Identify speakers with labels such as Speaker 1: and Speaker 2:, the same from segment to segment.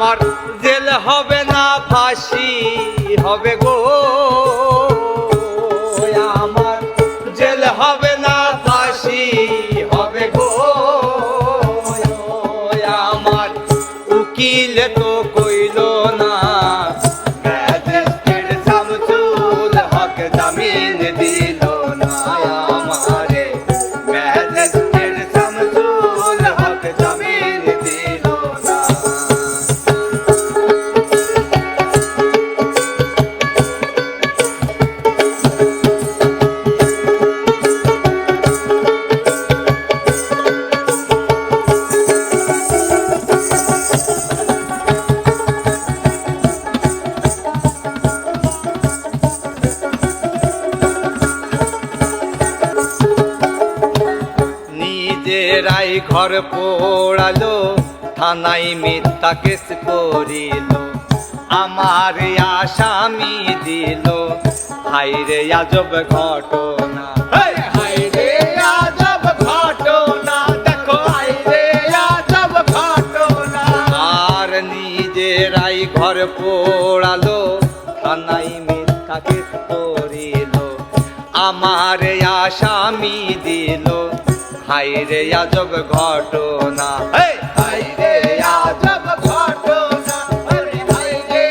Speaker 1: আমার জেল হবে না ফাঁসি হবে গো, আমার জেল হবে না ফাঁসি হবে গো, আমার উকিল তো কইল না ম্যাজিস্ট্রেট শামসুল হক জামিন দিল না, আমারে ম্যাজিস্ট্রেট শামসুল হক জামিন দিল না। নিজেরাই ঘর পোড়ালো, থানায় মিথ্যা কেস করিল, আমার আসামি দিল, হায়রে আজব ঘটনা, হায়রে আজব ঘটনা, দেখো হায়রে আজব ঘটনা। আর নিজেরাই ঘর পোড়ালো, থানায় মিথ্যা কেস করিল, আমার আসামি দিল, হায়রে আজব ঘটনা, হায়রে আজব ঘটনা, হায়রে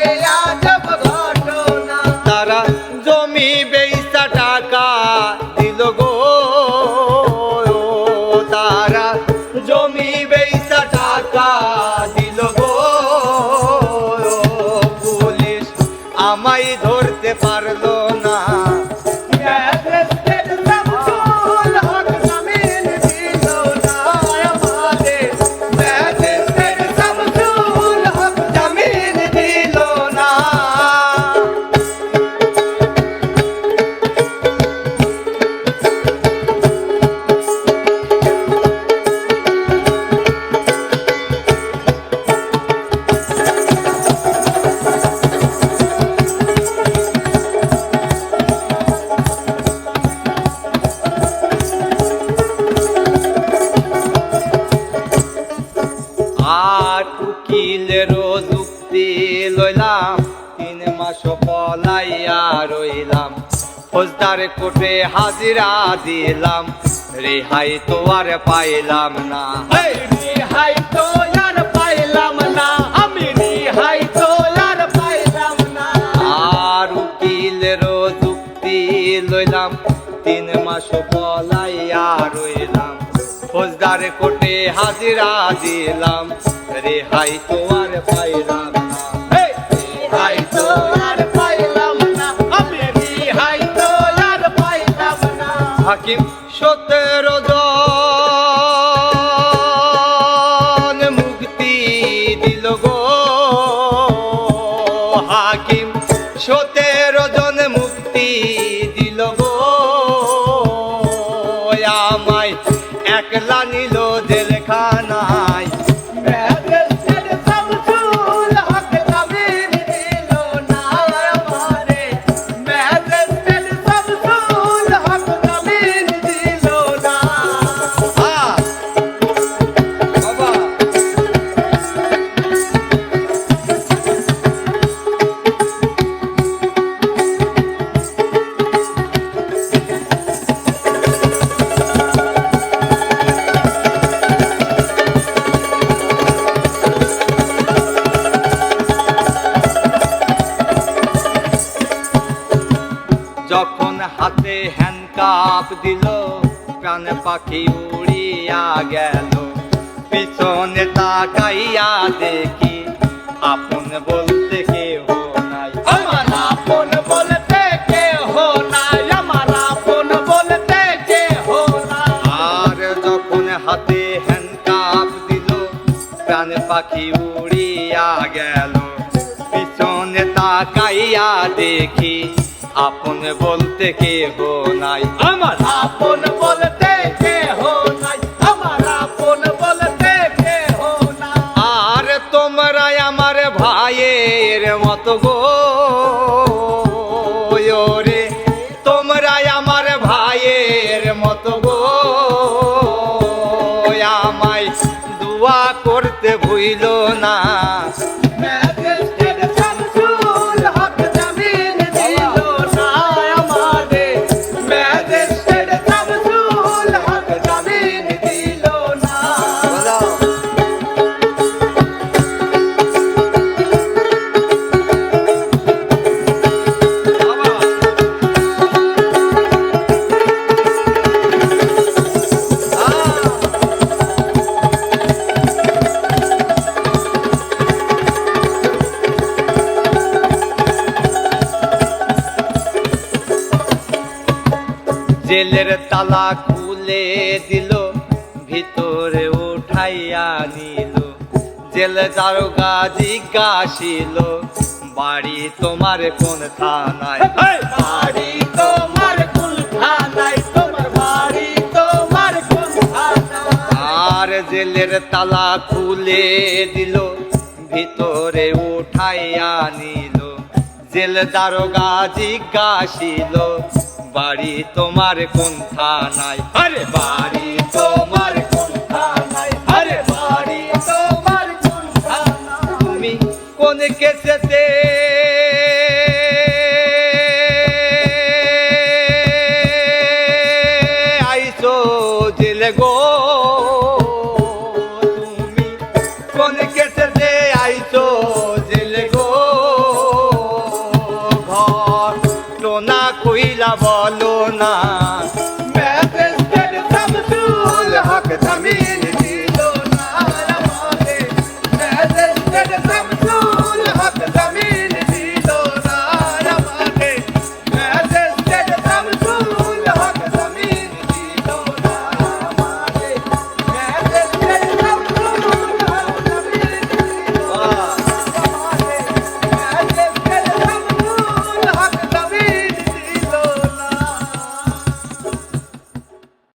Speaker 1: আজব ঘটনা। তারা জমি বেচা টাকা দিল গো, তারা জমি বেচা টাকা দিল গো, পুলিশ আমায় ধরতে পারলো না, আর উকিলেরও যুক্তি লইলাম, 3 মাস পলাইয়া রইলাম, ফৌজদার কোর্টে হাজিরা দিলাম, রেহাই তো আর পাইলাম না, রেহাই তো আর পাইলাম না, আমি রেহাই তো আর পাইলাম না। আর উকিলেরও যুক্তি লইলাম, 3 মাস পলাইয়া রইলাম, ফৌজদার কোর্টে হাজিরা দিলাম, রেহাই তো আর পাইলাম না, রেহাই তো আর পাইলাম না, আমি রেহাই তো আর পাইলাম না। হাকিম 17 জন মুক্তি দিল গো, হাকিম 17 জন মুক্তি দিল গো, আমায় একলা নিল জেলখানায়, ম্যাজিস্ট্রেট শামসুল হক জামিন দিল না, আমারে ম্যাজিস্ট্রেট শামসুল হক জামিন দিল না। বাবা যখন হাতে হ্যান্ডকাপ দিল, প্রাণ পাখি উড়িয়া গেল, পিছনে তাকাইয়া দেখি আপন বলতে কেহ নাই, আমার আপন বলতে কেহ নাই, আমার আপন বলতে কেহ নাই। আর যখন হাতে হ্যান্ডকাপ দিল, প্রাণ পাখি উড়িয়া গেল, পিছনে তাকাইয়া দেখি আপন বলতে কেহ নাই, আমার আপন বলতে কেহ নাই, আমার আপন বলতে কেহ নাই। আর তোমরা আমার ভাইয়ের মতো গো, রে তোমরা আমার ভাইয়ের মতো গো, আমায় দোয়া করতে ভুইল না।
Speaker 2: ম্যাজিস্ট্রেট শামসুল হক জামিন দিল না আমারে, ম্যাজিস্ট্রেট শামসুল হক জামিন দিল না।
Speaker 1: জেলের তালা খুলে দিল, ভিতরে উঠাইয়া নিল। জেল দারোগা জিজ্ঞাসিল, বাড়ি তোমার কোন থানায়?
Speaker 2: বাড়ি তোমার কোন থানায়, তোমার বাড়ি তোমার কোন থানায়?
Speaker 1: আর জেলের তালা খুলে দিল, ভিতরে উঠাইয়া নিল। জেল দারোগা জিজ্ঞাসিল, বাড়ি তোমার কোন থানায়?
Speaker 2: আরে বাড়ি তোমার